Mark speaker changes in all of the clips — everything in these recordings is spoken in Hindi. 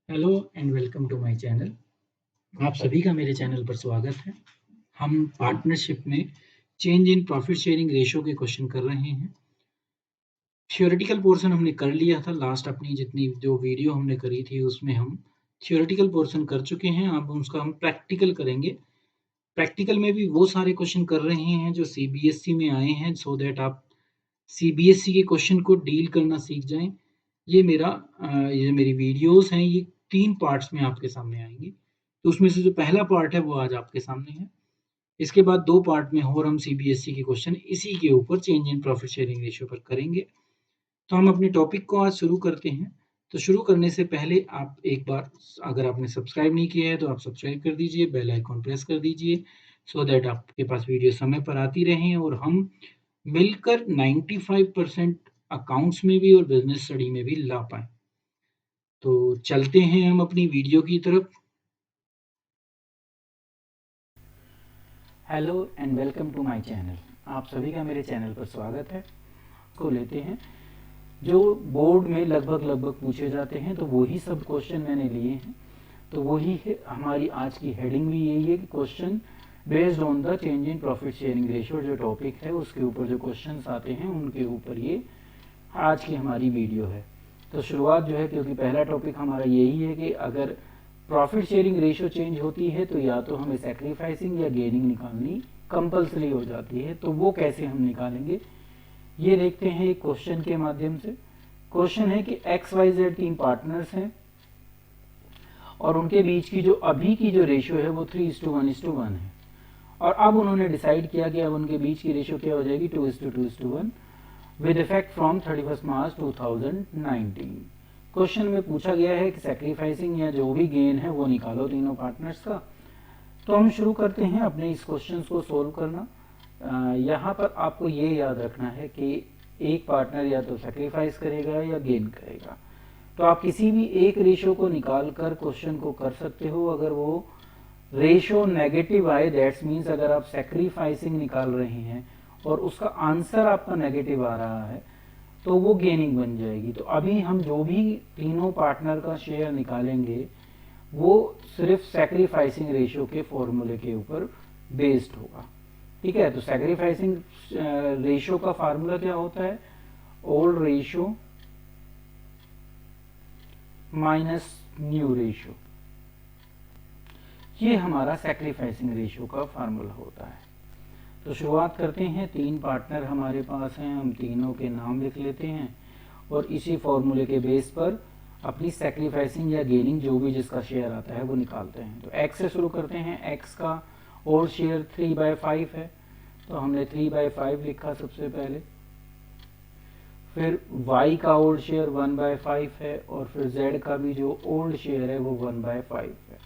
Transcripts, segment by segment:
Speaker 1: Hello and welcome to my channel. आप सभी का मेरे चैनल पर स्वागत है। हम पार्टनरशिप में change in profit sharing ratio के क्वेश्चन कर रहे हैं। थ्योरेटिकल पोर्शन हमने कर लिया था। लास्ट अपनी जितनी जो वीडियो हमने करी थी उसमें हम थ्योरेटिकल पोर्शन कर चुके हैं। अब उसका हम प्रैक्टिकल करेंगे। प्रैक्टिकल में भी वो सारे क्वेश्चन कर रहे हैं जो सीबीएसई में आए हैं, सो दैट आप सीबीएसई के क्वेश्चन को डील करना सीख जाएं। ये मेरी वीडियोस हैं, ये 3 पार्ट्स में आपके सामने आएँगी। तो उसमें से जो पहला पार्ट है वो आज आपके सामने है। इसके बाद 2 पार्ट में और हम सीबीएसई के क्वेश्चन इसी के ऊपर change in profit sharing ratio पर करेंगे। तो हम अपने टॉपिक को आज शुरू करते हैं। तो शुरू करने से पहले आप एक बार, अगर आपने सब्सक्राइब नहीं किया है तो आप सब्सक्राइब कर दीजिए, बेल आइकॉन प्रेस कर दीजिए, सो दैट आपके पास वीडियो समय पर आती रहें और हम मिलकर 95% अकाउंट्स में भी और बिज़नेस स्टडी में भी ला पाएँ। तो चलते हैं हम अपनी वीडियो की तरफ।
Speaker 2: Hello and welcome to my channel. आप सभी का मेरे चैनल पर स्वागत है। को लेते हैं जो बोर्ड में लगभग पूछे जाते हैं, तो वही सब क्वेश्चन मैंने लिए हैं। तो वही है हमारी आज की हेडिंग भी यही है कि question based on the change in profit sharing ratio जो टॉपिक है उसके ऊपर जो क्वेश्चंस आते हैं उनके ऊपर ये आज की हमारी वीडियो है। तो शुरुआत जो है, क्योंकि पहला टॉपिक हमारा यही है कि अगर प्रॉफिट शेयरिंग रेशियो चेंज होती है तो या तो हमें सेक्रीफाइसिंग या गेनिंग निकालनी कंपल्सरी हो जाती है। तो वो कैसे हम निकालेंगे ये देखते हैं एक क्वेश्चन के माध्यम से। क्वेश्चन है कि एक्स वाई जेड 3 पार्टनर्स हैं और उनके बीच की जो अभी की जो रेशियो है वो 3:1:1 है। और अब उन्होंने डिसाइड किया कि अब उनके बीच की रेशियो क्या हो जाएगी, 2:2:1 with effect from 31 March 2019। Question में पूछा गया है कि सेक्रीफाइसिंग या जो भी गेन है वो निकालो तीनों पार्टनर्स का। तो हम शुरू करते हैं अपने इस क्वेश्चन को सोल्व करना। यहाँ पर आपको ये याद रखना है कि एक पार्टनर या तो सेक्रीफाइस करेगा या गेन करेगा। तो आप किसी भी एक रेशियो को निकाल कर क्वेश्चन को कर सकते हो। अगर वो रेशियो नेगेटिव आए, दैट्स मीन्स अगर आप सेक्रीफाइसिंग निकाल रहे हैं और उसका आंसर आपका नेगेटिव आ रहा है तो वो गेनिंग बन जाएगी। तो अभी हम जो भी तीनों पार्टनर का शेयर निकालेंगे वो सिर्फ सेक्रीफाइसिंग रेशियो के फॉर्मूले के ऊपर बेस्ड होगा। ठीक है, तो सेक्रीफाइसिंग रेशियो का फार्मूला क्या होता है, old ratio minus new ratio. ये हमारा सेक्रीफाइसिंग रेशियो का फार्मूला होता है। तो शुरुआत करते हैं। 3 पार्टनर हमारे पास हैं, हम तीनों के नाम लिख लेते हैं और इसी फॉर्मूले के बेस पर अपनी सेक्रीफाइसिंग या गेनिंग जो भी जिसका शेयर आता है वो निकालते हैं। तो x से शुरू करते हैं। x का ओल्ड शेयर 3/5 है, तो हमने 3/5 लिखा सबसे पहले। फिर y का ओल्ड शेयर 1/5 है और फिर z का भी जो ओल्ड शेयर है वो 1/5 है।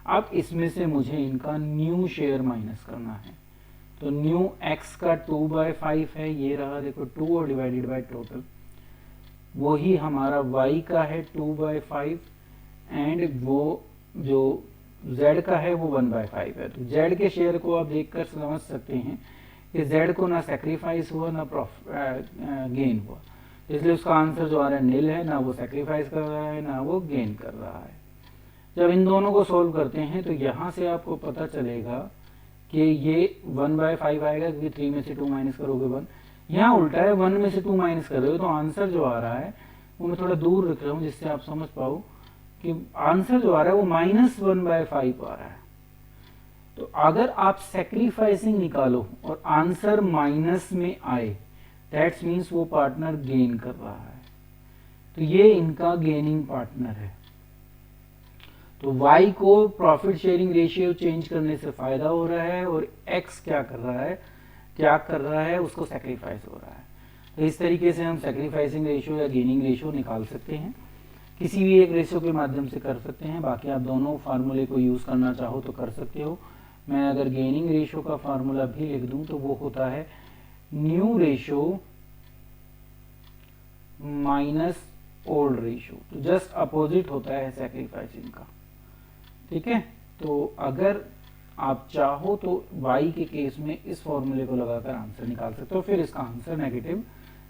Speaker 2: अब इसमें से मुझे इनका न्यू शेयर माइनस करना है। तो न्यू x का 2/5 है, ये रहा देखो 2 और डिवाइडेड बाय टोटल। वही हमारा y का है 2/5 एंड वो जो z का है वो 1/5 है। तो z के शेयर को आप देखकर समझ सकते हैं कि z को ना सेक्रीफाइस हुआ ना गेन हुआ, इसलिए उसका आंसर जो आ रहा है नील है। ना वो सेक्रीफाइस कर रहा है ना वो गेन कर रहा है। जब इन दोनों को सोल्व करते हैं तो यहाँ से आपको पता चलेगा कि ये 1/5 आएगा, क्योंकि 3 में से 2 माइनस करोगे 1। यहाँ उल्टा है, 1 में से 2 माइनस कर रहे हो तो आंसर जो आ रहा है वो मैं थोड़ा दूर रख रहा हूँ जिससे आप समझ पाओ कि आंसर जो आ रहा है वो -1/5 आ रहा है। तो अगर आप सेक्रीफाइसिंग निकालो और आंसर माइनस में आए, दैट्स मीन्स वो पार्टनर गेन कर रहा है। तो ये इनका गेनिंग पार्टनर है। तो y को प्रॉफिट शेयरिंग रेशियो चेंज करने से फायदा हो रहा है और x क्या कर रहा है उसको सेक्रीफाइस हो रहा है। तो इस तरीके से हम सेक्रीफाइसिंग रेशियो या गेनिंग रेशियो निकाल सकते हैं। किसी भी एक रेशियो के माध्यम से कर सकते हैं, बाकी आप दोनों फार्मूले को यूज करना चाहो तो कर सकते हो। मैं अगर गेनिंग रेशियो का फार्मूला भी लिख दूं तो वो होता है new ratio minus old ratio. तो जस्ट अपोजिट होता है सेक्रीफाइसिंग का। ठीक है, तो अगर आप चाहो तो y के केस में इस फॉर्मूले को लगाकर आंसर निकाल सकते हो, फिर इसका आंसर नेगेटिव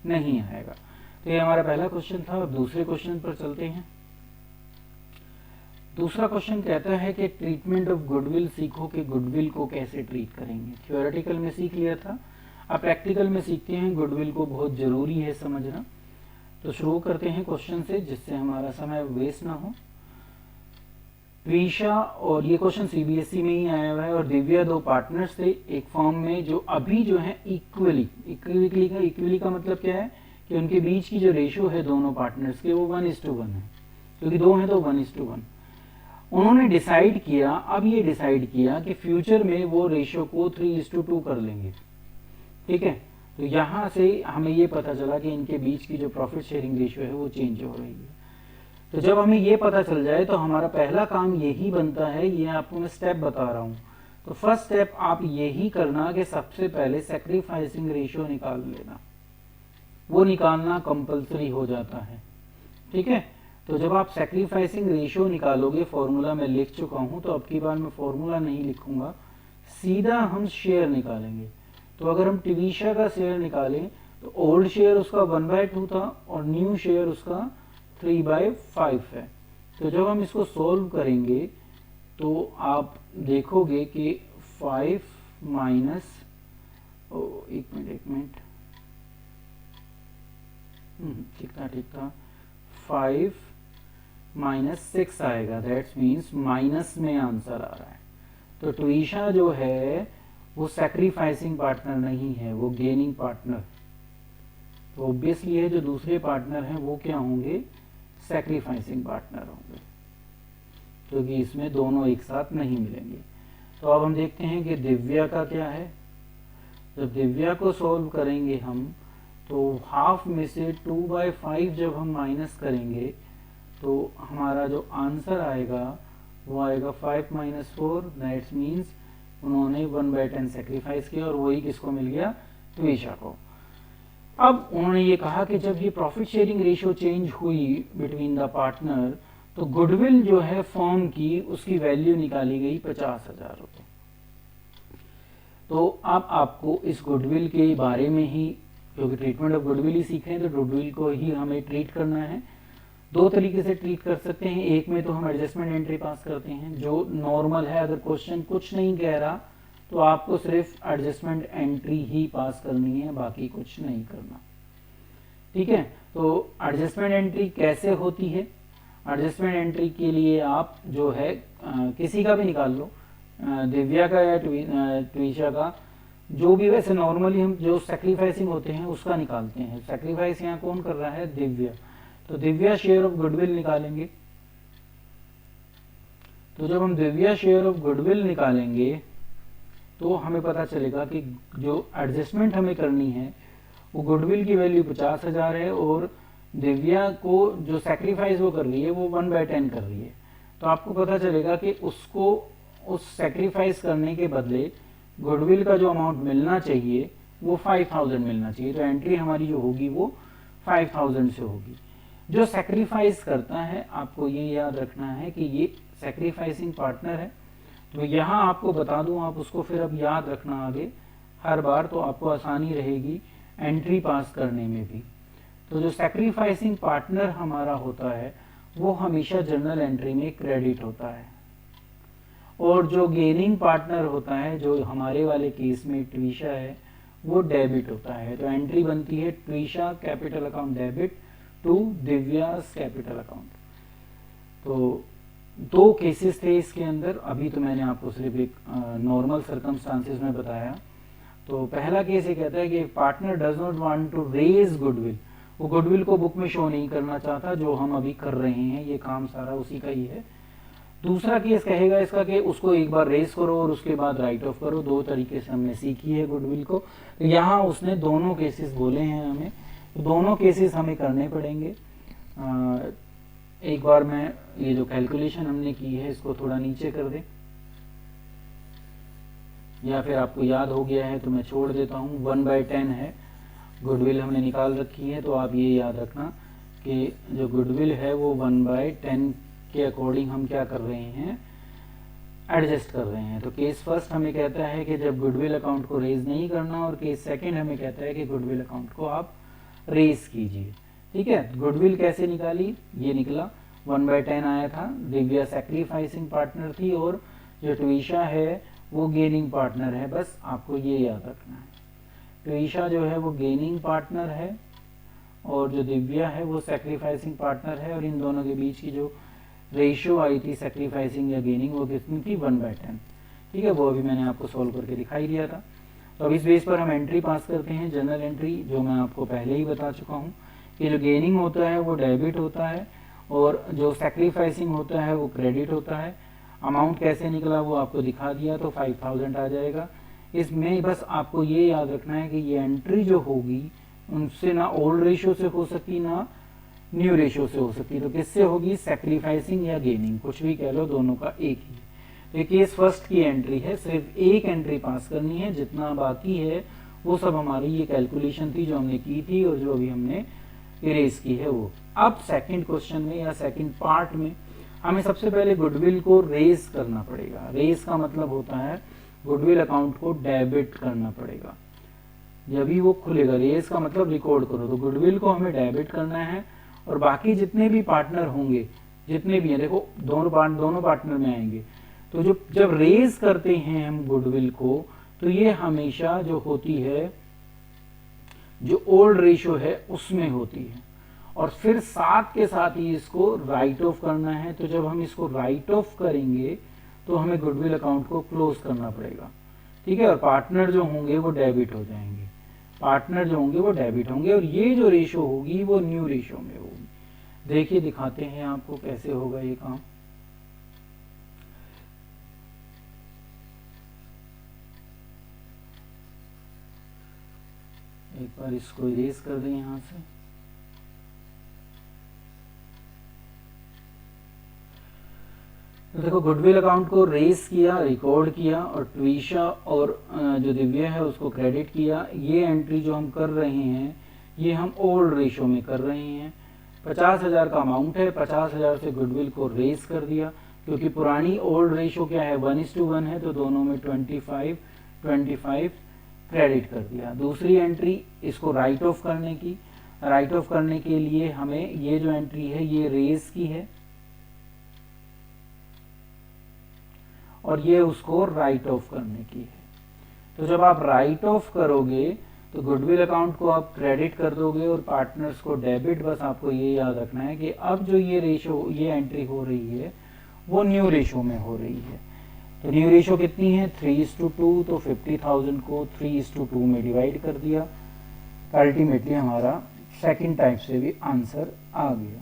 Speaker 2: नहीं आएगा। तो ये हमारा पहला क्वेश्चन था। अब दूसरे क्वेश्चन पर चलते हैं। दूसरा क्वेश्चन कहता है कि ट्रीटमेंट ऑफ गुडविल सीखो कि गुडविल को कैसे ट्रीट करेंगे। थ्योरेटिकल में सीख लिया था, अब प्रैक्टिकल में सीखते हैं। गुडविल को बहुत ज़रूरी है समझना। तो शुरू करते हैं क्वेश्चन से, जिससे हमारा समय वेस्ट ना हो। ट्वीशा, और ये क्वेश्चन सीबीएसई में ही आया हुआ है, और दिव्या दो पार्टनर्स थे एक फॉर्म में जो अभी जो है इक्वली का मतलब क्या है कि उनके बीच की जो रेशियो है दोनों पार्टनर्स के वो 1:1 है, क्योंकि दो हैं तो 1:1। उन्होंने डिसाइड किया, अब ये डिसाइड किया कि फ्यूचर में वो रेशियो को 3:2 कर लेंगे। ठीक है, तो यहाँ से हमें ये पता चला कि इनके बीच की जो प्रॉफिट शेयरिंग रेशियो है वो चेंज हो रही है। तो जब हमें ये पता चल जाए तो हमारा पहला काम यही बनता है, ये आपको मैं स्टेप बता रहा हूँ। तो फर्स्ट स्टेप आप यही करना कि सबसे पहले सैक्रिफाइसिंग रेशियो निकाल लेना, वो निकालना कंपलसरी हो जाता है। ठीक है, तो जब आप सैक्रिफाइसिंग रेशियो निकालोगे, फॉर्मूला मैं लिख चुका हूँ तो अब की बार मैं फॉर्मूला नहीं लिखूंगा, सीधा हम शेयर निकालेंगे। तो अगर हम ट्वीशा का शेयर निकालें तो ओल्ड शेयर उसका 1/2 था और न्यू शेयर उसका 3/5 है। तो जब हम इसको सॉल्व करेंगे तो आप देखोगे कि 5 माइनस, एक मिनट, ठीक था, 5 माइनस 6 आएगा। दैट्स मीन्स माइनस में आंसर आ रहा है। तो ट्वीशा जो है वो सैक्रिफाइसिंग पार्टनर नहीं है, वो गेनिंग पार्टनर। तो ऑब्वियसली है जो दूसरे पार्टनर हैं वो क्या होंगे, सैक्रिफाइसिंग पार्टनर होंगे, क्योंकि इसमें दोनों एक साथ नहीं मिलेंगे। तो अब हम देखते हैं कि दिव्या का क्या है। जब दिव्या को सॉल्व करेंगे हम तो हाफ में से 2/5 जब हम माइनस करेंगे तो हमारा जो आंसर आएगा वो आएगा 5 - 4। दैट्स मीन्स उन्होंने 1/10 सेक्रीफाइस किया, और वही किसको मिल गया, ट्वीशा को। अब उन्होंने ये कहा कि जब ये प्रॉफिट शेयरिंग रेशियो चेंज हुई बिटवीन द पार्टनर, तो गुडविल जो है फर्म की उसकी वैल्यू निकाली गई 50,000 रुपये। तो अब आपको इस गुडविल के बारे में ही, क्योंकि ट्रीटमेंट ऑफ गुडविल ही सीख रहे हैं, तो गुडविल को ही हमें ट्रीट करना है। दो तरीके से ट्रीट कर सकते हैं। एक में तो हम एडजस्टमेंट एंट्री पास करते हैं जो नॉर्मल है, अगर क्वेश्चन कुछ नहीं कह रहा तो आपको सिर्फ एडजस्टमेंट एंट्री ही पास करनी है, बाकी कुछ नहीं करना। ठीक है, तो एडजस्टमेंट एंट्री कैसे होती है। एडजस्टमेंट एंट्री के लिए आप जो है किसी का भी निकाल लो, दिव्या का या ट्वीशा का, जो भी। वैसे नॉर्मली हम जो सैक्रिफाइसिंग होते हैं उसका निकालते हैं। सैक्रिफाइस यहाँ कौन कर रहा है, दिव्या। तो दिव्या शेयर ऑफ गुडविल निकालेंगे। तो जब हम दिव्या शेयर ऑफ गुडविल निकालेंगे तो हमें पता चलेगा कि जो एडजस्टमेंट हमें करनी है वो गुडविल की वैल्यू 50,000 है, और दिव्या को जो सैक्रिफाइस वो कर रही है वो 1/10 कर रही है। तो आपको पता चलेगा कि उसको उस सैक्रिफाइस करने के बदले गुडविल का जो अमाउंट मिलना चाहिए वो 5,000 मिलना चाहिए। तो एंट्री हमारी जो होगी वो 5,000 से होगी। जो सैक्रिफाइस करता है, आपको ये याद रखना है कि ये सैक्रिफाइसिंग पार्टनर है। तो यहाँ आपको बता दूं, आप उसको फिर अब याद रखना आगे हर बार, तो आपको आसानी रहेगी एंट्री पास करने में भी। तो जो सैक्रिफाइसिंग पार्टनर हमारा होता है वो हमेशा जर्नल एंट्री में क्रेडिट होता है, और जो गेनिंग पार्टनर होता है, जो हमारे वाले केस में ट्वीशा है, वो डेबिट होता है। तो एंट्री बनती है Twisha capital account debit to Divya's capital account. तो दो केसेस थे इसके अंदर, अभी तो मैंने आपको सिर्फ एक नॉर्मल सर्कमस्टांसेस में बताया। तो पहला केस ये कहता है कि partner does not want to raise goodwill, वो गुडविल को बुक में शो नहीं करना चाहता, जो हम अभी कर रहे हैं, ये काम सारा उसी का ही है। दूसरा केस कहेगा इसका कि उसको एक बार रेज करो और उसके बाद राइट ऑफ करो। दो तरीके से हमने सीखी है गुडविल को। तो यहाँ उसने दोनों केसेस बोले हैं हमें, तो दोनों केसेस हमें करने पड़ेंगे। एक बार मैं ये जो कैलकुलेशन हमने की है इसको थोड़ा नीचे कर दें, या फिर आपको याद हो गया है तो मैं छोड़ देता हूँ। 1/10 है गुडविल हमने निकाल रखी है, तो आप ये याद रखना कि जो गुडविल है वो 1/10 के अकॉर्डिंग हम क्या कर रहे हैं, एडजस्ट कर रहे हैं। तो केस फर्स्ट हमें कहता है कि जब गुडविल अकाउंट को रेज नहीं करना, और केस सेकंड हमें कहता है कि गुडविल अकाउंट को आप रेज कीजिए। ठीक है, गुडविल कैसे निकाली, ये निकला 1/10 आया था। दिव्या सैक्रिफाइसिंग पार्टनर थी और जो ट्विशा है वो गेनिंग पार्टनर है। बस आपको ये याद रखना है, ट्विशा जो है वो गेनिंग पार्टनर है और जो दिव्या है वो सैक्रिफाइसिंग पार्टनर है, और इन दोनों के बीच की जो रेशियो आई थी सैक्रिफाइसिंग या गेनिंग वो कितनी थी 1/10। ठीक है, वो अभी मैंने आपको सॉल्व करके दिखाई दिया था। तो अब इस बेस पर हम एंट्री पास करते हैं, जनरल एंट्री, जो मैं आपको पहले ही बता चुका हूँ कि जो गेनिंग होता है वो डेबिट होता है और जो सैक्रिफाइसिंग होता है वो क्रेडिट होता है। अमाउंट कैसे निकला वो आपको दिखा दिया, तो 5000 आ जाएगा। इसमें बस आपको ये याद रखना है कि ये एंट्री जो होगी उनसे ना ओल्ड रेशियो से हो सकती ना न्यू रेशियो से हो सकती है। तो किससे होगी, सैक्रिफाइसिंग या गेनिंग, कुछ भी कह लो, दोनों का एक ही। तो ये केस फर्स्ट की एंट्री है, सिर्फ एक एंट्री पास करनी है, जितना बाकी है वो सब हमारी ये कैलकुलेशन थी जो हमने की थी और जो अभी हमने इरेज की है वो। अब सेकंड क्वेश्चन में या सेकंड पार्ट में हमें सबसे पहले गुडविल को रेज करना पड़ेगा। रेज का मतलब होता है गुडविल अकाउंट को डेबिट करना पड़ेगा, जब भी वो खुलेगा। रेज का मतलब रिकॉर्ड करो, तो गुडविल को हमें डेबिट करना है और बाकी जितने भी पार्टनर होंगे, जितने भी हैं, देखो दोनों पार्टनर में आएंगे, तो जब रेज करते हैं हम गुडविल को, तो ये हमेशा जो होती है जो ओल्ड रेशियो है उसमें होती है, और फिर साथ के साथ ही इसको राइट ऑफ करना है। तो जब हम इसको राइट ऑफ करेंगे तो हमें गुडविल अकाउंट को क्लोज करना पड़ेगा। ठीक है, और पार्टनर जो होंगे वो डेबिट हो जाएंगे, पार्टनर जो होंगे वो डेबिट होंगे, और ये जो रेशियो होगी वो न्यू रेशियो में होगी। देखिए दिखाते हैं आपको कैसे होगा ये काम। एक बार इसको इरेज कर दें यहां से। तो देखो गुडविल अकाउंट को रेज किया, रिकॉर्ड किया, और ट्विशा और जो दिव्या है उसको क्रेडिट किया। ये एंट्री जो हम कर रहे हैं ये हम ओल्ड रेशियो में कर रहे हैं। 50,000 का अमाउंट है, 50,000 से गुडविल को रेज कर दिया, क्योंकि पुरानी ओल्ड रेशियो क्या है 1:1 है, तो दोनों में 25 क्रेडिट कर दिया। दूसरी एंट्री इसको राइट ऑफ करने की, राइट ऑफ करने के लिए हमें ये जो एंट्री है ये रेज की है और ये उसको राइट ऑफ करने की है। तो जब आप राइट ऑफ करोगे तो गुडविल अकाउंट को आप क्रेडिट कर दोगे और पार्टनर्स को डेबिट। बस आपको ये याद रखना है कि अब जो ये रेशियो, ये एंट्री हो रही है वो न्यू रेशियो में हो रही है। तो न्यू रेशियो कितनी है 3:2, तो 50,000 को 3:2 में डिवाइड कर दिया। अल्टीमेटली हमारा सेकंड टाइप से भी आंसर आ गया।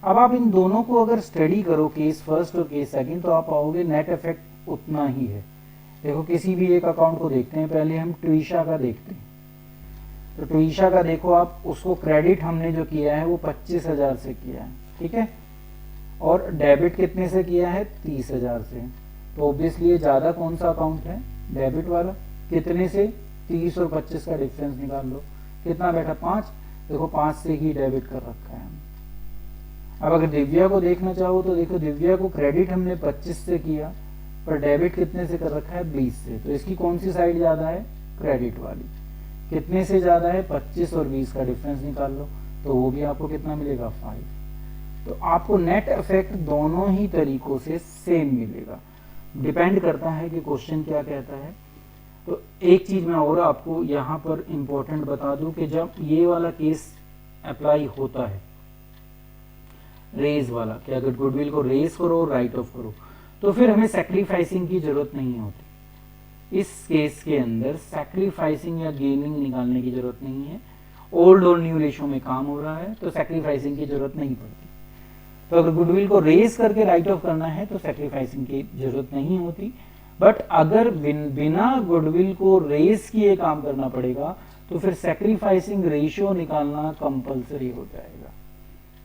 Speaker 2: अब आप इन दोनों को अगर स्टडी करो, केस फर्स्ट और केस सेकंड, तो आप पाओगे नेट इफेक्ट उतना ही है। देखो किसी भी एक अकाउंट को देखते हैं, पहले हम ट्विशा का देखते हैं। तो ट्विशा का देखो आप, उसको क्रेडिट हमने जो किया है वो 25,000 से किया है, ठीक है, और डेबिट कितने से किया है 30,000 से। तो ऑब्वियसली ज्यादा कौन सा अकाउंट है, डेबिट वाला। कितने से, 30 और 25 का डिफरेंस निकाल लो, कितना बैठा 5। देखो 5 से ही डेबिट कर रखा है। अब अगर दिव्या को देखना चाहो तो देखो दिव्या को क्रेडिट हमने 25 से किया, पर डेबिट कितने से कर रखा है 20 से। तो इसकी कौन सी साइड ज्यादा है, क्रेडिट वाली। कितने से ज्यादा है 25 और 20 का डिफरेंस निकाल लो, तो वो भी आपको कितना मिलेगा 5। तो आपको नेट इफेक्ट दोनों ही तरीकों से सेम मिलेगा, डिपेंड करता है कि क्वेश्चन क्या कहता है। तो एक चीज मैं और आपको यहाँ पर इंपॉर्टेंट बता दूं कि जब ये वाला केस अप्लाई होता है रेज वाला, कि अगर गुडविल को रेज करो और राइट ऑफ करो तो फिर हमें सैक्रिफाइसिंग की जरूरत नहीं होती। इस केस के अंदर सैक्रिफाइसिंग या गेनिंग निकालने की जरूरत नहीं है। ओल्ड और न्यू रेशियो में काम हो रहा है तो सैक्रिफाइसिंग की जरूरत नहीं पड़ती। तो अगर गुडविल को रेज करके राइट ऑफ करना है तो सैक्रिफाइसिंग की जरूरत नहीं होती। बट अगर बिना गुडविल को रेज किए काम करना पड़ेगा तो फिर सैक्रिफाइसिंग रेशियो निकालना कंपलसरी हो जाएगा।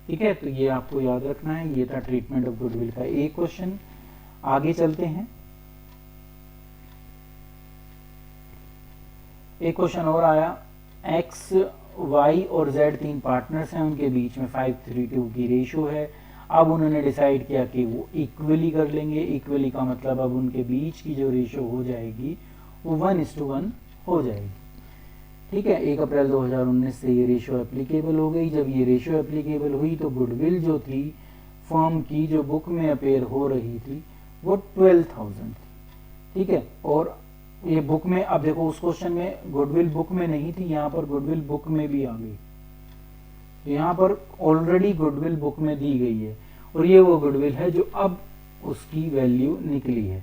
Speaker 2: ठीक है, तो ये आपको याद रखना है। ये था ट्रीटमेंट ऑफ गुडविल का एक क्वेश्चन। आगे चलते हैं, एक क्वेश्चन और आया। एक्स, वाई और जेड तीन पार्टनर्स हैं, उनके बीच में 5:3 की रेशियो है। अब उन्होंने डिसाइड किया कि वो इक्वली कर लेंगे। इक्वली का मतलब अब उनके बीच की जो रेशियो हो जाएगी वो 1:1 हो जाएगी। ठीक है, 1 अप्रैल 2019 से ये रेशियो एप्लीकेबल हो गई। जब ये रेशियो एप्लीकेबल हुई तो गुडविल जो थी फर्म की जो बुक में अपेयर हो रही थी वो 12,000 थी, ठीक है। और ये बुक में, अब देखो उस क्वेश्चन में गुडविल बुक में नहीं थी, यहाँ पर गुडविल बुक में भी आ गई, तो यहाँ पर ऑलरेडी गुडविल बुक में दी गई है और ये वो गुडविल है जो अब उसकी वैल्यू निकली है।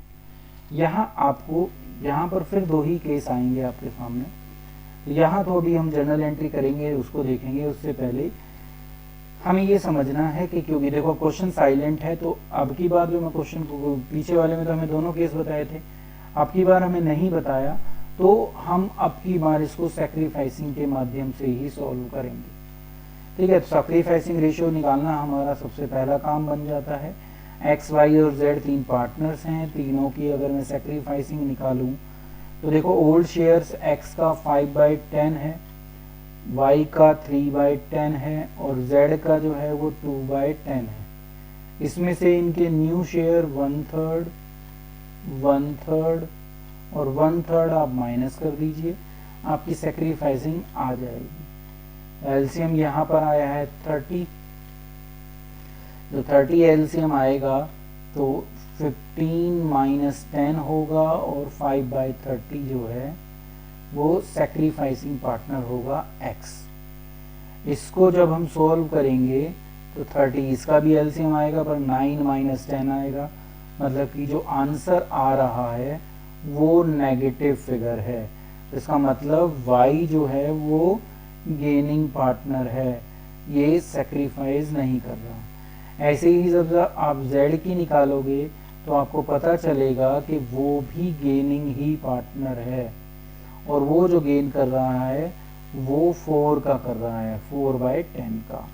Speaker 2: यहाँ आपको, यहाँ पर फिर दो ही केस आएंगे आपके सामने। यहाँ थोड़ी हम जर्नल एंट्री करेंगे, उसको देखेंगे, उससे पहले हमें ये समझना है कि क्योंकि देखो क्वेश्चन साइलेंट है, तो अब की बार जो मैं क्वेश्चन को, पीछे वाले में तो हमें दोनों केस बताए थे, अब की बार हमें नहीं बताया, तो हम अब की बार इसको सैक्रिफाइसिंग के माध्यम से ही सॉल्व करेंगे, ठीक है। तो सैक्रिफाइसिंग रेशियो निकालना हमारा सबसे पहला काम बन जाता है। एक्स, वाई और जेड तीन पार्टनर्स हैं, तीनों की अगर मैं सैक्रिफाइसिंग निकालूं तो देखो ओल्ड शेयर्स एक्स का 5/10 है, वाई का 3/10 है और जेड का जो है वो 2/10 है। इसमें से इनके न्यू शेयर 1/3, 1/3 और 1/3 आप माइनस कर दीजिए, आपकी सैक्रिफाइसिंग आ जाएगी। एलसीएम यहाँ पर आया है 30, जो 30 एलसीएम आएगा तो 15 - 10 होगा और 5/30 जो है वो सैक्रिफाइसिंग पार्टनर होगा एक्स। इसको जब हम सॉल्व करेंगे तो 30 इसका भी एलसीएम आएगा पर 9 - 10 आएगा, मतलब कि जो आंसर आ रहा है वो नेगेटिव फिगर है। इसका मतलब y जो है वो गेनिंग पार्टनर है, ये सैक्रिफाइस नहीं कर रहा। ऐसे ही जब आप z की निकालोगे तो आपको पता चलेगा कि वो भी गेनिंग ही पार्टनर है और वो जो गेन कर रहा है वो 4 का कर रहा है, 4/10 का।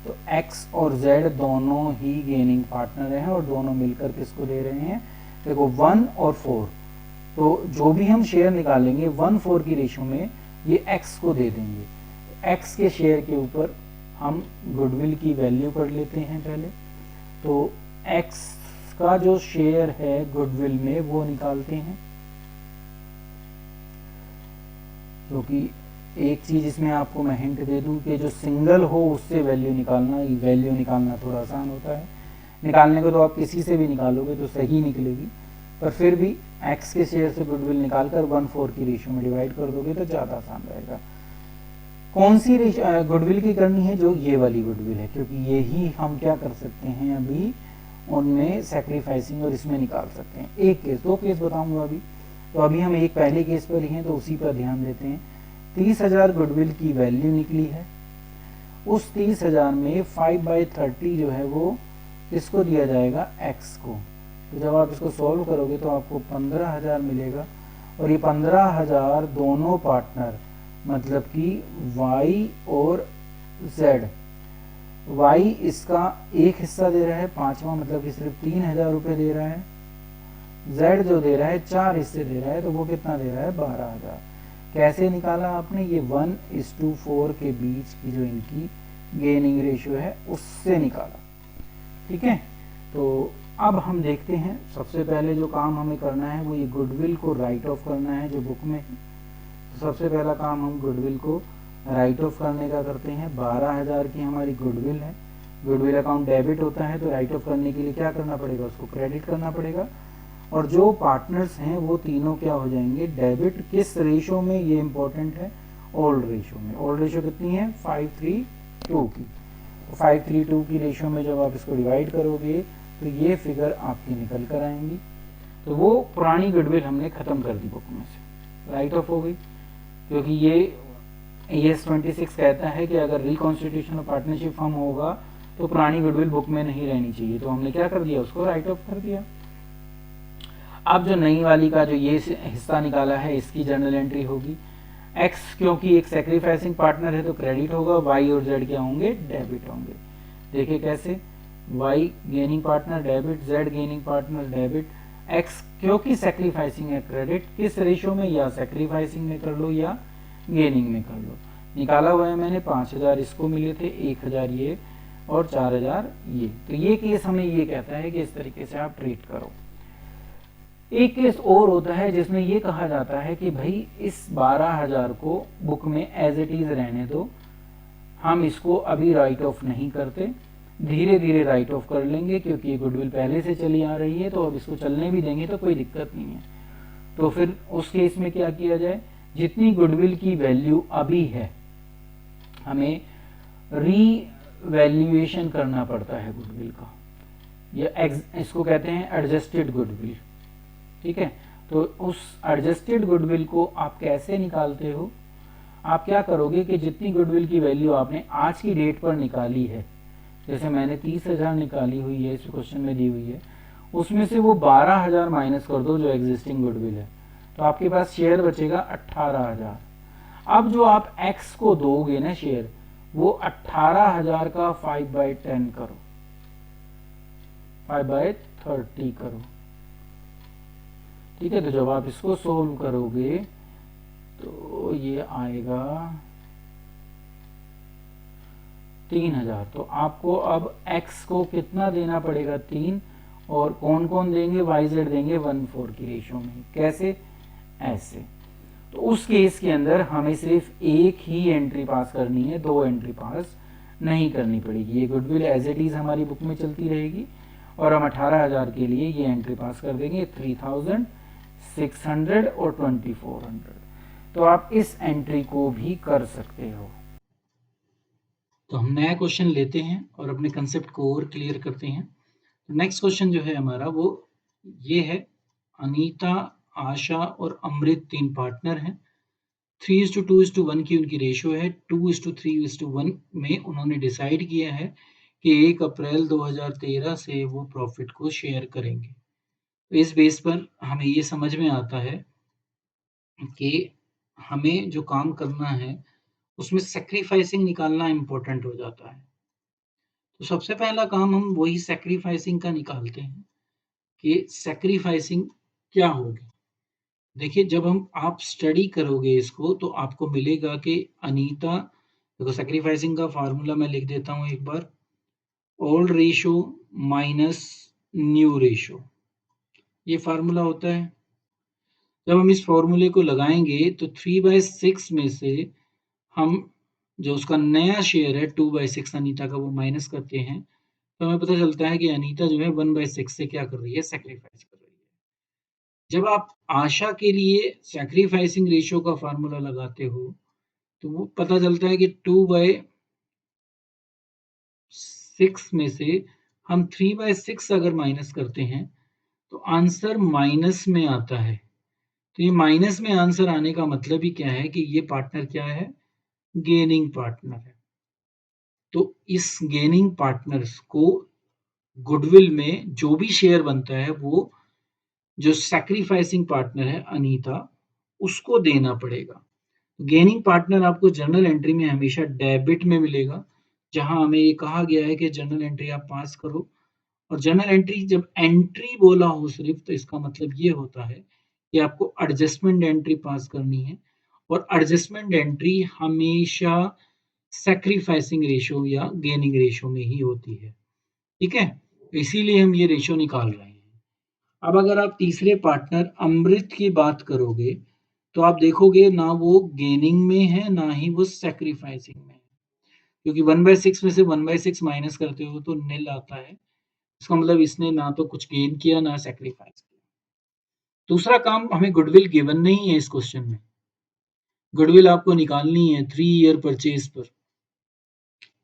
Speaker 2: तो x और z दोनों ही गेनिंग पार्टनर हैं और दोनों मिलकर किसको दे रहे हैं, देखो 1 और 4। तो जो भी हम शेयर निकालेंगे 1/4 की रेशियो में ये x को दे देंगे। x के शेयर के ऊपर हम गुडविल की वैल्यू कर लेते हैं पहले। तो x का जो शेयर है गुडविल में वो निकालते हैं, क्योंकि एक चीज इसमें आपको मैं हिंट दे दूं कि जो सिंगल हो उससे वैल्यू निकालना थोड़ा आसान होता है। निकालने को तो आप किसी से भी निकालोगे तो सही निकलेगी, पर फिर भी x के शेयर से गुडविल निकालकर 1/4 की रेशियो में डिवाइड कर दोगे तो ज़्यादा आसान रहेगा। कौन सी गुडविल की करनी है, जो ये वाली गुडविल है, क्योंकि यही हम क्या कर सकते हैं अभी उनमें सैक्रिफाइसिंग और इसमें निकाल सकते हैं। एक केस, दो केस बताऊंगा अभी, तो अभी हम एक पहले केस पर ही हैं तो उसी पर ध्यान देते हैं। 30,000 गुडविल की वैल्यू निकली है, उस 30,000 में 5/30 जो है वो किसको दिया जाएगा, x को। तो जब आप इसको सॉल्व करोगे तो आपको 15,000 मिलेगा और ये 15,000 दोनों पार्टनर मतलब कि y और z, y इसका एक हिस्सा दे रहा है 5वां, मतलब कि सिर्फ 3,000 रुपये दे रहा है। z जो दे रहा है 4 हिस्से दे रहा है, तो वो कितना दे रहा है, 12,000। कैसे निकाला आपने, ये 1:4 के बीच की जो इनकी गेनिंग रेशियो है उससे निकाला, ठीक है। तो अब हम देखते हैं, सबसे पहले जो काम हमें करना है वो ये गुडविल को राइट ऑफ करना है जो बुक में है। तो सबसे पहला काम हम गुडविल को राइट ऑफ करने का करते हैं। 12,000 की हमारी गुडविल है, गुडविल अकाउंट डेबिट होता है, तो राइट ऑफ करने के लिए क्या करना पड़ेगा, उसको क्रेडिट करना पड़ेगा। और जो पार्टनर्स हैं वो तीनों क्या हो जाएंगे, डेबिट। किस रेशो में, ये इंपॉर्टेंट है, ओल्ड रेशो में। ओल्ड रेशो कितनी है, 5:3:2 की। 5:3:2 की रेशो में जब आप इसको डिवाइड करोगे तो ये फिगर आपकी निकल कर आएंगी। तो वो पुरानी गुडविल हमने खत्म कर दी बुक में से, राइट ऑफ हो गई, क्योंकि ये ES 26 कहता है कि अगर रिकॉन्स्टिट्यूशन ऑफ पार्टनरशिप फर्म होगा तो पुरानी गुडविल बुक में नहीं रहनी चाहिए। तो हमने क्या कर दिया, उसको राइट ऑफ कर दिया। अब जो नई वाली का जो ये हिस्सा निकाला है इसकी जर्नल एंट्री होगी। x क्योंकि एक सैक्रिफाइसिंग पार्टनर है तो क्रेडिट होगा, y और z क्या होंगे, डेबिट होंगे। देखिए कैसे, y gaining partner debit, z gaining partner debit, x क्योंकि सैक्रिफाइसिंग है क्रेडिट। किस रेशो में, या सैक्रिफाइसिंग में कर लो या गेनिंग में कर लो। निकाला हुआ है मैंने, 5,000 इसको मिले थे, 1,000 ये और 4,000 ये। तो ये केस हमें ये कहता है कि इस तरीके से आप ट्रीट करो। एक केस और होता है जिसमें ये कहा जाता है कि भाई इस 12,000 को बुक में एज इट इज रहने दो, हम इसको अभी राइट ऑफ नहीं करते, धीरे धीरे राइट ऑफ कर लेंगे, क्योंकि गुडविल पहले से चली आ रही है, तो अब इसको चलने भी देंगे तो कोई दिक्कत नहीं है। तो फिर उस केस में क्या किया जाए, जितनी गुडविल की वैल्यू अभी है हमें रीवैल्यूएशन करना पड़ता है गुडविल का, या इसको कहते हैं एडजस्टेड गुडविल। ठीक है, तो उस एडजस्टेड गुडविल को आप कैसे निकालते हो, आप क्या करोगे कि जितनी गुडविल की वैल्यू आपने आज की डेट पर निकाली है, जैसे मैंने 30,000 निकाली हुई है, इस क्वेश्चन में दी हुई है, उसमें से वो 12,000 माइनस कर दो जो एग्जिस्टिंग गुडविल है, तो आपके पास शेयर बचेगा 18,000। अब जो आप x को दोगे ना शेयर, वो 18,000 का 5/10 करो, 5/30 करो। ठीक है, तो जब आप इसको सोल्व करोगे तो ये आएगा 3,000। तो आपको अब x को कितना देना पड़ेगा, 3, और कौन कौन देंगे, YZ देंगे 1:4 की रेशियो में। कैसे, ऐसे। तो उस केस के अंदर हमें सिर्फ एक ही एंट्री पास करनी है, 2 एंट्री पास नहीं करनी पड़ेगी। ये गुडविल एज इट इज हमारी बुक में चलती रहेगी, और हम 18,000 के लिए ये एंट्री पास कर देंगे 3,600 और 2,400। तो आप इस एंट्री को भी कर सकते हो।
Speaker 1: तो हम नया क्वेश्चन लेते हैं और अपने कंसेप्ट को और क्लियर करते हैं। नेक्स्ट क्वेश्चन जो है हमारा वो ये है, अनीता, आशा और अमृत 3 पार्टनर हैं। 3:2:1 की उनकी रेशियो है। 2:3:1 में उन्होंने डिसाइड किया है कि 1 अप्रैल 2013 से वो प्रॉफिट को शेयर करेंगे। तो इस बेस पर हमें ये समझ में आता है कि हमें जो काम करना है उसमें सैक्रिफाइसिंग निकालना इम्पोर्टेंट हो जाता है। तो सबसे पहला काम हम वही सैक्रिफाइसिंग का निकालते हैं कि सैक्रिफाइसिंग क्या होगी। देखिए, जब आप स्टडी करोगे इसको तो आपको मिलेगा कि अनीता, देखो सैक्रिफाइसिंग का फार्मूला मैं लिख देता हूँ एक बार, old ratio minus new ratio, ये फार्मूला होता है। जब हम इस फॉर्मूले को लगाएंगे तो 3/6 में से हम जो उसका नया शेयर है 2/6 अनीता का, वो माइनस करते हैं, तो हमें पता चलता है कि अनीता जो है 1/6 से क्या कर रही है, सैक्रिफाइस कर रही है। जब आप आशा के लिए सैक्रिफाइसिंग रेशियो का फार्मूला लगाते हो तो वो पता चलता है कि 2/6 में से हम 3/6 अगर माइनस करते हैं तो आंसर माइनस में आता है। तो ये माइनस में आंसर आने का मतलब ही क्या है कि ये पार्टनर क्या है, गेनिंग पार्टनर है। तो इस गेनिंग पार्टनर्स को गुडविल में जो भी शेयर बनता है वो जो सैक्रिफाइसिंग पार्टनर है अनीता, उसको देना पड़ेगा। गेनिंग पार्टनर आपको जर्नल एंट्री में हमेशा डेबिट में मिलेगा, जहां हमें ये कहा गया है कि जर्नल एंट्री आप पास करो। और जर्नल एंट्री जब एंट्री बोला हो सिर्फ, तो इसका मतलब ये होता है कि आपको एडजस्टमेंट एंट्री पास करनी है, और एडजस्टमेंट एंट्री हमेशा सैक्रिफाइसिंग रेशियो या गेनिंग रेशियो में ही होती है। ठीक है, इसीलिए हम ये रेशियो निकाल रहे हैं। अब अगर आप तीसरे पार्टनर अमृत की बात करोगे तो आप देखोगे ना वो गेनिंग में है ना ही वो सैक्रिफाइसिंग में है, क्योंकि 1/6 में से 1/6 माइनस करते हो तो निल आता है। इसका मतलब इसने ना तो कुछ गेन किया ना सैक्रिफाइस किया। दूसरा काम, हमें गुडविल गिवन नहीं है इस क्वेश्चन में। गुडविल आपको निकालनी है 3 ईयर परचेज पर,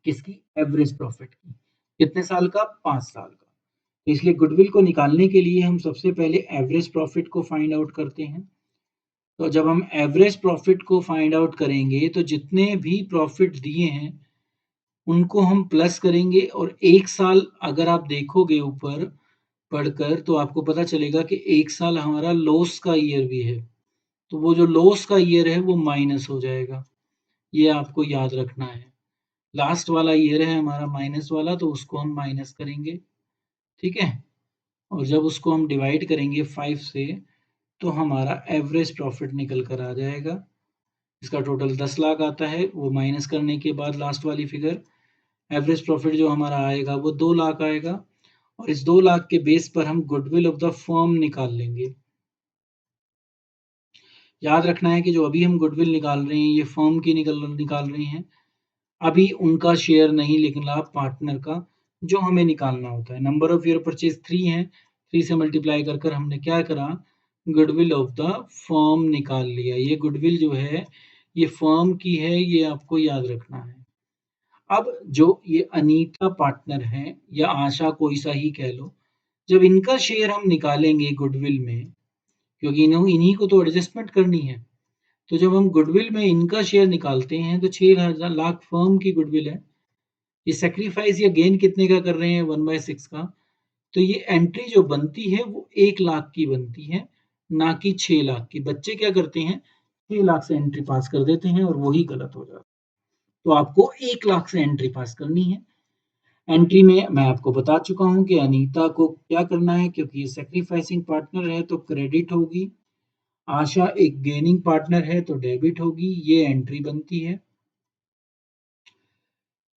Speaker 1: किसकी, एवरेज प्रॉफिट की। कितने साल का, 5 साल का। इसलिए गुडविल को निकालने के लिए हम सबसे पहले एवरेज प्रॉफिट को फाइंड आउट करते हैं। तो जब हम एवरेज प्रॉफिट को फाइंड आउट करेंगे तो जितने भी प्रॉफिट दिए हैं उनको हम प्लस करेंगे, और 1 साल अगर आप देखोगे ऊपर पढ़कर तो आपको पता चलेगा कि 1 साल हमारा लॉस का ईयर भी है। तो वो जो लॉस का ईयर है वो माइनस हो जाएगा, ये आपको याद रखना है। लास्ट वाला ईयर है हमारा माइनस वाला, तो उसको हम माइनस करेंगे। ठीक है, और जब उसको हम डिवाइड करेंगे 5 से तो हमारा एवरेज प्रॉफिट निकल कर आ जाएगा। इसका टोटल 10 लाख आता है, वो माइनस करने के बाद लास्ट वाली फिगर एवरेज प्रॉफिट जो हमारा आएगा वो 2 लाख आएगा, और इस 2 लाख के बेस पर हम गुडविल ऑफ द फर्म निकाल लेंगे। याद रखना है कि जो अभी हम गुडविल निकाल रहे हैं ये फर्म की निकाल रहे हैं, अभी उनका शेयर नहीं निकला पार्टनर का, जो हमें निकालना होता है। नंबर ऑफ ईयर परचेज 3 है, 3 से मल्टीप्लाई कर कर हमने क्या करा, गुडविल ऑफ द फर्म निकाल लिया। ये गुडविल जो है ये फर्म की है, ये आपको याद रखना है। अब जो ये अनीता पार्टनर है या आशा कोई सा ही कह लो, जब इनका शेयर हम निकालेंगे गुडविल में, क्योंकि इन्हीं को तो एडजस्टमेंट करनी है, तो जब हम गुडविल में इनका शेयर निकालते हैं तो 6,00,000 लाख फर्म की गुडविल है। ये सेक्रीफाइस या गेन कितने का कर रहे हैं, 1/6 का। तो ये एंट्री जो बनती है वो 1,00,000 की बनती है, ना कि 6,00,000 की। बच्चे क्या करते हैं, 6,00,000 से एंट्री पास कर देते हैं और वही गलत हो जाता है। तो आपको 1,00,000 से एंट्री पास करनी है। एंट्री में मैं आपको बता चुका हूँ कि अनीता को क्या करना है, क्योंकि ये सैक्रिफाइसिंग पार्टनर है तो क्रेडिट होगी। आशा एक गेनिंग पार्टनर है तो डेबिट होगी। ये एंट्री बनती है।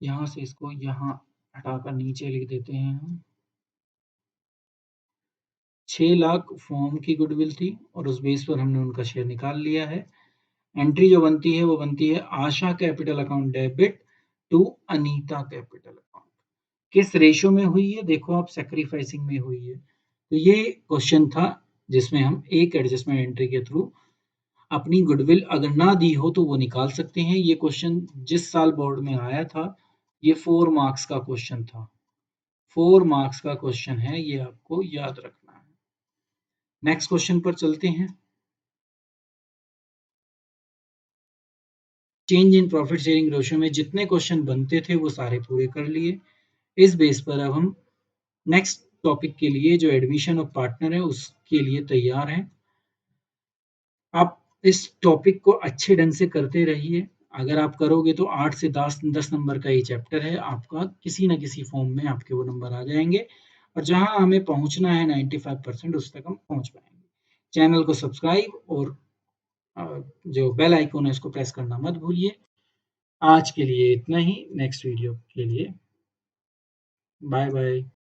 Speaker 1: यहाँ से इसको यहाँ हटाकर नीचे लिख देते हैं हम। 6,00,000 फर्म की गुडविल थी और उस बेस पर हमने उनका शेयर निकाल लिया है। एंट्री जो बनती है वो बनती है Asha capital account debit to Anita capital account. किस रेशो में हुई है, देखो आप, सैक्रिफाइसिंग में हुई है। तो ये क्वेश्चन था जिसमें हम एक एडजस्टमेंट एंट्री के थ्रू अपनी गुडविल अगर ना दी हो तो वो निकाल सकते हैं। ये क्वेश्चन जिस साल बोर्ड में आया था, ये 4 मार्क्स का क्वेश्चन था। 4 मार्क्स का क्वेश्चन है, ये आपको याद रखना है। नेक्स्ट क्वेश्चन पर चलते हैं। Change in profit sharing ratio में जितने क्वेश्चन बनते थे वो सारे पूरे कर लिए। इस बेस पर अब हम नेक्स्ट टॉपिक के लिए जो एडमिशन ऑफ पार्टनर है उसके लिए तैयार हैं। आप इस टॉपिक को अच्छे ढंग से करते रहिए। अगर आप करोगे तो 8 से 10 नंबर का ये चैप्टर है आपका, किसी न किसी फॉर्म में आपके वो नंबर आ जाएंगे और जहां हमें पहुंचना है 95% उस तक हम पहुंच पाएंगे। चैनल को सब्सक्राइब और जो बेल आइकन है उसको प्रेस करना मत भूलिए। आज के लिए इतना ही, नेक्स्ट वीडियो के लिए बाय बाय।